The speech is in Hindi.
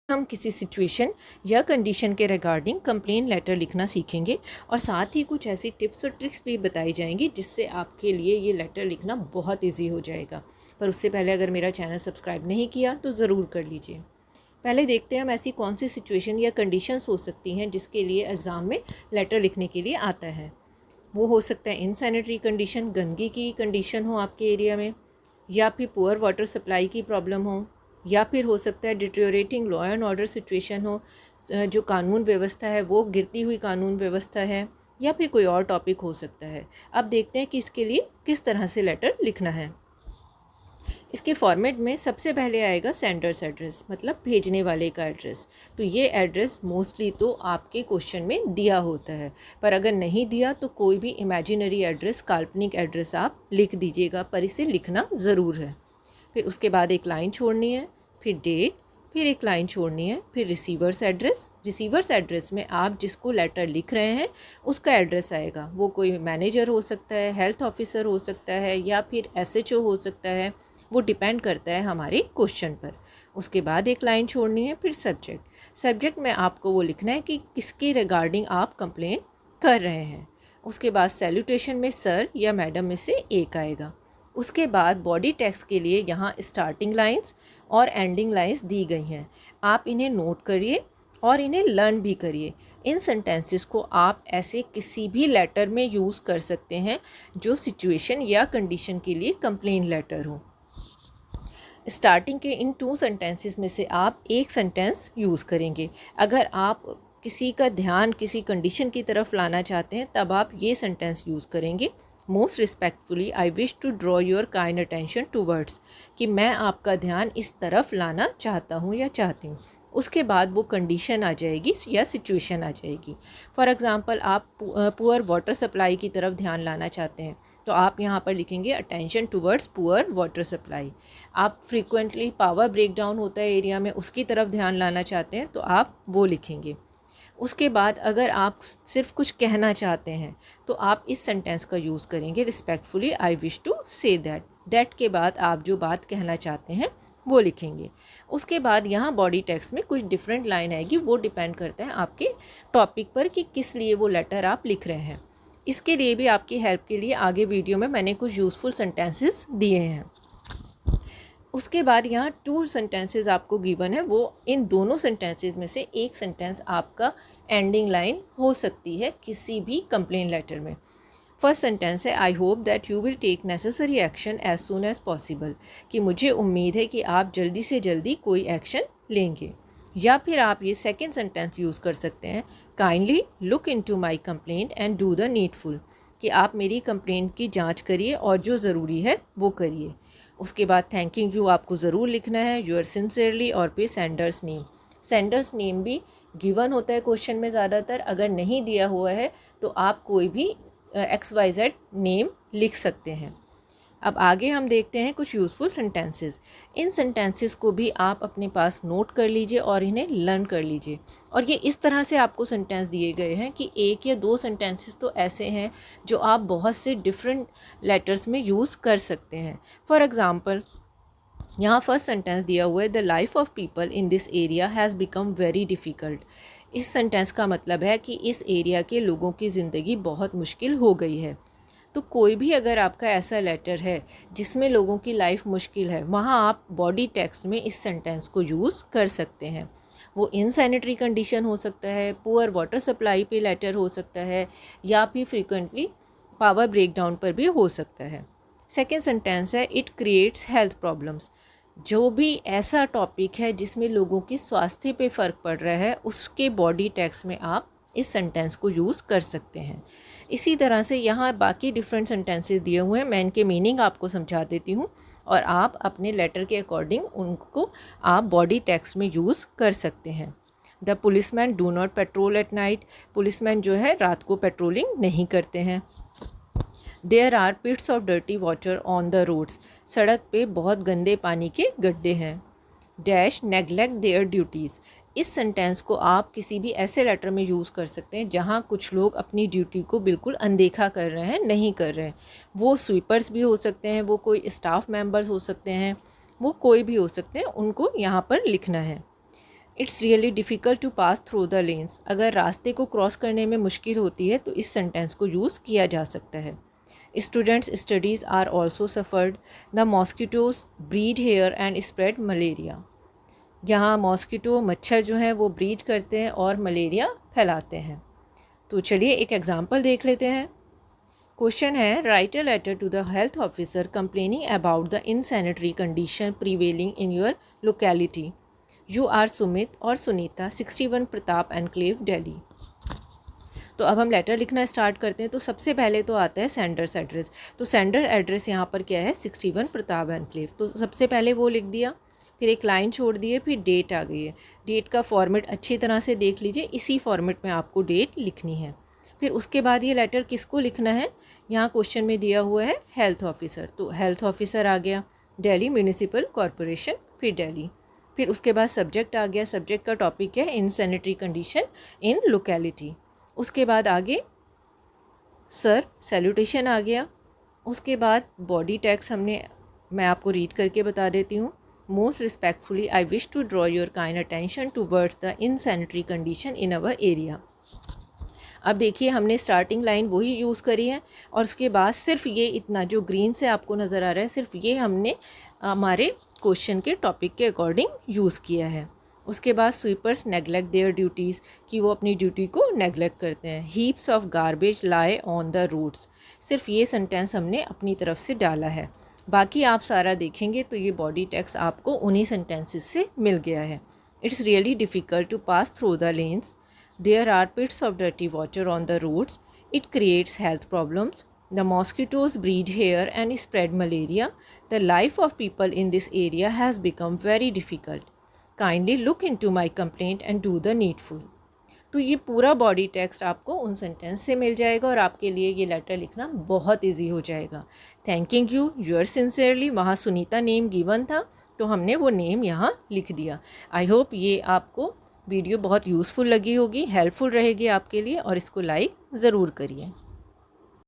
हम किसी सिचुएशन या कंडीशन के रिगार्डिंग कंप्लेन लेटर लिखना सीखेंगे और साथ ही कुछ ऐसी टिप्स और ट्रिक्स भी बताई जाएंगी जिससे आपके लिए ये लेटर लिखना बहुत इजी हो जाएगा। पर उससे पहले अगर मेरा चैनल सब्सक्राइब नहीं किया तो ज़रूर कर लीजिए। पहले देखते हैं हम ऐसी कौन सी सिचुएशन या कंडीशंस हो सकती हैं जिसके लिए एग्ज़ाम में लेटर लिखने के लिए आता है। वो हो सकता है इनसैनिटरी कंडीशन, गंदगी की कंडीशन हो आपके एरिया में, या फिर पुअर वाटर सप्लाई की प्रॉब्लम हो, या फिर हो सकता है deteriorating law and order situation हो, जो कानून व्यवस्था है वो गिरती हुई कानून व्यवस्था है, या फिर कोई और टॉपिक हो सकता है। अब देखते हैं कि इसके लिए किस तरह से लेटर लिखना है। इसके फॉर्मेट में सबसे पहले आएगा सेंडर्स एड्रेस, मतलब भेजने वाले का एड्रेस। तो ये एड्रेस मोस्टली तो आपके क्वेश्चन में दिया होता है, पर अगर नहीं दिया तो कोई भी इमेजिनरी एड्रेस, काल्पनिक एड्रेस आप लिख दीजिएगा, पर इसे लिखना ज़रूर है। फिर उसके बाद एक लाइन छोड़नी है, फिर डेट, फिर एक लाइन छोड़नी है, फिर रिसीवर्स एड्रेस। रिसीवर्स एड्रेस में आप जिसको लेटर लिख रहे हैं उसका एड्रेस आएगा। वो कोई मैनेजर हो सकता है, हेल्थ ऑफिसर हो सकता है, या फिर एसएचओ हो सकता है। वो डिपेंड करता है हमारे क्वेश्चन पर। उसके बाद एक लाइन छोड़नी है, फिर सब्जेक्ट। सब्जेक्ट में आपको वो लिखना है कि किसके रिगार्डिंग आप कंप्लेन कर रहे हैं। उसके बाद सैल्यूटेशन में सर या मैडम में से एक आएगा। उसके बाद बॉडी टेक्स्ट के लिए यहाँ स्टार्टिंग लाइंस और एंडिंग लाइंस दी गई हैं। आप इन्हें नोट करिए और इन्हें लर्न भी करिए। इन सेंटेंसेस को आप ऐसे किसी भी लेटर में यूज़ कर सकते हैं जो सिचुएशन या कंडीशन के लिए कंप्लेन लेटर हो। स्टार्टिंग के इन 2 सेंटेंसेस में से आप एक सेंटेंस यूज़ करेंगे। अगर आप किसी का ध्यान किसी कंडीशन की तरफ लाना चाहते हैं तब आप ये सेंटेंस यूज़ करेंगे। Most respectfully I wish to draw your kind attention towards, कि मैं आपका ध्यान इस तरफ लाना चाहता हूँ या चाहती हूँ। उसके बाद वो कंडीशन आ जाएगी या सिचुएशन आ जाएगी। फॉर एग्ज़ाम्पल आप पुअर वाटर सप्लाई की तरफ ध्यान लाना चाहते हैं तो आप यहाँ पर लिखेंगे attention towards poor water supply. आप फ्रीक्वेंटली पावर ब्रेकडाउन होता है एरिया में, उसकी तरफ ध्यान लाना चाहते हैं तो आप वो लिखेंगे। उसके बाद अगर आप सिर्फ कुछ कहना चाहते हैं तो आप इस सेंटेंस का यूज़ करेंगे, respectfully I wish to say that. That के बाद आप जो बात कहना चाहते हैं वो लिखेंगे। उसके बाद यहाँ बॉडी टेक्स्ट में कुछ डिफरेंट लाइन आएगी, वो डिपेंड करता है आपके टॉपिक पर कि किस लिए वो लेटर आप लिख रहे हैं। इसके लिए भी आपकी हेल्प के लिए आगे वीडियो में मैंने कुछ यूज़फुल सेंटेंसेस दिए हैं। उसके बाद यहाँ 2 सेंटेंसेस आपको गिवन है, वो इन दोनों सेंटेंसेस में से एक सेंटेंस आपका एंडिंग लाइन हो सकती है किसी भी कंप्लेन लेटर में। फर्स्ट सेंटेंस है I hope that you will take necessary action as soon as possible, कि मुझे उम्मीद है कि आप जल्दी से जल्दी कोई एक्शन लेंगे। या फिर आप ये सेकेंड सेंटेंस यूज़ कर सकते हैं, kindly look into my complaint and do the needful, कि आप मेरी कंप्लेंट की जांच करिए और जो ज़रूरी है वो करिए। उसके बाद थैंकिंग यू आपको ज़रूर लिखना है, यूर सिंसियरली, और फिर सेंडर्स नेम। सेंडर्स नेम भी गिवन होता है क्वेश्चन में ज़्यादातर। अगर नहीं दिया हुआ है तो आप कोई भी XYZ नेम लिख सकते हैं। अब आगे हम देखते हैं कुछ यूज़फुल सेंटेंसेस। इन सेंटेंसेस को भी आप अपने पास नोट कर लीजिए और इन्हें लर्न कर लीजिए। और ये इस तरह से आपको सेंटेंस दिए गए हैं कि 1 या 2 सेंटेंसेस तो ऐसे हैं जो आप बहुत से डिफरेंट लेटर्स में यूज़ कर सकते हैं। फॉर एग्ज़ाम्पल यहाँ फर्स्ट सेंटेंस दिया हुआ है, the life of people in this area has become very difficult. इस सेंटेंस का मतलब है कि इस एरिया के लोगों की ज़िंदगी बहुत मुश्किल हो गई है। तो कोई भी अगर आपका ऐसा लेटर है जिसमें लोगों की लाइफ मुश्किल है, वहाँ आप बॉडी टेक्स्ट में इस सेंटेंस को यूज़ कर सकते हैं। वो इनसैनिटरी कंडीशन हो सकता है, पुअर वाटर सप्लाई पे लेटर हो सकता है, या फिर फ्रीक्वेंटली पावर ब्रेकडाउन पर भी हो सकता है। सेकेंड सेंटेंस है इट क्रिएट्स हेल्थ प्रॉब्लम्स। जो भी ऐसा टॉपिक है जिसमें लोगों की स्वास्थ्य पे फ़र्क पड़ रहा है उसके बॉडी टेक्स्ट में आप इस सेंटेंस को यूज़ कर सकते हैं। इसी तरह से यहाँ बाकी डिफरेंट सेंटेंसेस दिए हुए हैं, मैं इनके मीनिंग आपको समझा देती हूँ और आप अपने लेटर के अकॉर्डिंग उनको आप बॉडी टेक्स्ट में यूज़ कर सकते हैं। The policeman do not patrol at night. Policeman जो है रात को पेट्रोलिंग नहीं करते हैं। There are pits of dirty water on the roads. सड़क पे बहुत गंदे पानी के गड्ढे हैं। Dash neglect their duties. इस सेंटेंस को आप किसी भी ऐसे लेटर में यूज़ कर सकते हैं जहाँ कुछ लोग अपनी ड्यूटी को बिल्कुल अनदेखा कर रहे हैं, नहीं कर रहे हैं। वो स्वीपर्स भी हो सकते हैं, वो कोई स्टाफ मेंबर्स हो सकते हैं, वो कोई भी हो सकते हैं, उनको यहाँ पर लिखना है। It's really difficult to pass through the lanes. अगर रास्ते को क्रॉस करने में मुश्किल होती है तो इस सेंटेंस को यूज़ किया जा सकता है। Students studies are also suffered, the mosquitoes breed here and spread malaria. यहाँ मॉस्किटो मच्छर जो हैं वो ब्रीड करते हैं और मलेरिया फैलाते हैं। तो चलिए एक एग्जांपल देख लेते हैं। क्वेश्चन है, write a letter to the health officer complaining about the insanitary condition prevailing in your locality. You are Sumit or Sunita, 61 Pratap enclave, Delhi. तो अब हम लेटर लिखना स्टार्ट करते हैं। तो सबसे पहले तो आता है सेंडर्स एड्रेस। तो सेंडर एड्रेस यहाँ पर क्या है, 61 प्रताप एनक्लेव। तो सबसे पहले वो लिख दिया, फिर एक लाइन छोड़ दी है, फिर डेट आ गई है। डेट का फॉर्मेट अच्छी तरह से देख लीजिए, इसी फॉर्मेट में आपको डेट लिखनी है। फिर उसके बाद ये लेटर किसको लिखना है, यहाँ क्वेश्चन में दिया हुआ है हेल्थ ऑफिसर। तो हेल्थ ऑफिसर आ गया, दिल्ली म्यूनिसिपल कॉरपोरेशन, फिर दिल्ली। फिर उसके बाद सब्जेक्ट आ गया, सब्जेक्ट का टॉपिक है इनसैनिटरी कंडीशन इन लोकेलिटी। उसके बाद आगे सर सैल्यूटेशन आ गया। उसके बाद बॉडी टैग्स मैं आपको रीड करके बता देती हूँ। Most respectfully I wish to draw your kind attention towards the insanitary condition in our area. अब देखिए हमने स्टार्टिंग लाइन वही यूज़ करी है और उसके बाद सिर्फ ये इतना जो ग्रीन से आपको नज़र आ रहा है, सिर्फ ये हमने हमारे क्वेश्चन के टॉपिक के अकॉर्डिंग यूज़ किया है। उसके बाद स्वीपर्स नेगलेक्ट देयर ड्यूटीज़, कि वो अपनी ड्यूटी को नेगलेक्ट करते हैं। Heaps of garbage lie on the roads, सिर्फ ये सेंटेंस हमने अपनी तरफ से डाला है। बाकी आप सारा देखेंगे तो ये बॉडी टेक्स्ट आपको उन्हीं सेंटेंसेस से मिल गया है। It's really difficult to pass through the lanes, there are pits of dirty water on the roads, it creates health problems, the mosquitoes breed here and spread malaria, the life of people in this area has become very difficult, kindly look into my complaint and do the needful। तो ये पूरा बॉडी टेक्स्ट आपको उन सेंटेंस से मिल जाएगा और आपके लिए ये लेटर लिखना बहुत ईजी हो जाएगा। Thanking you, your sincerely. वहाँ सुनीता नेम गिवन था तो हमने वो नेम यहाँ लिख दिया। आई होप ये आपको वीडियो बहुत यूज़फुल लगी होगी, हेल्पफुल रहेगी आपके लिए, और इसको लाइक ज़रूर करिए।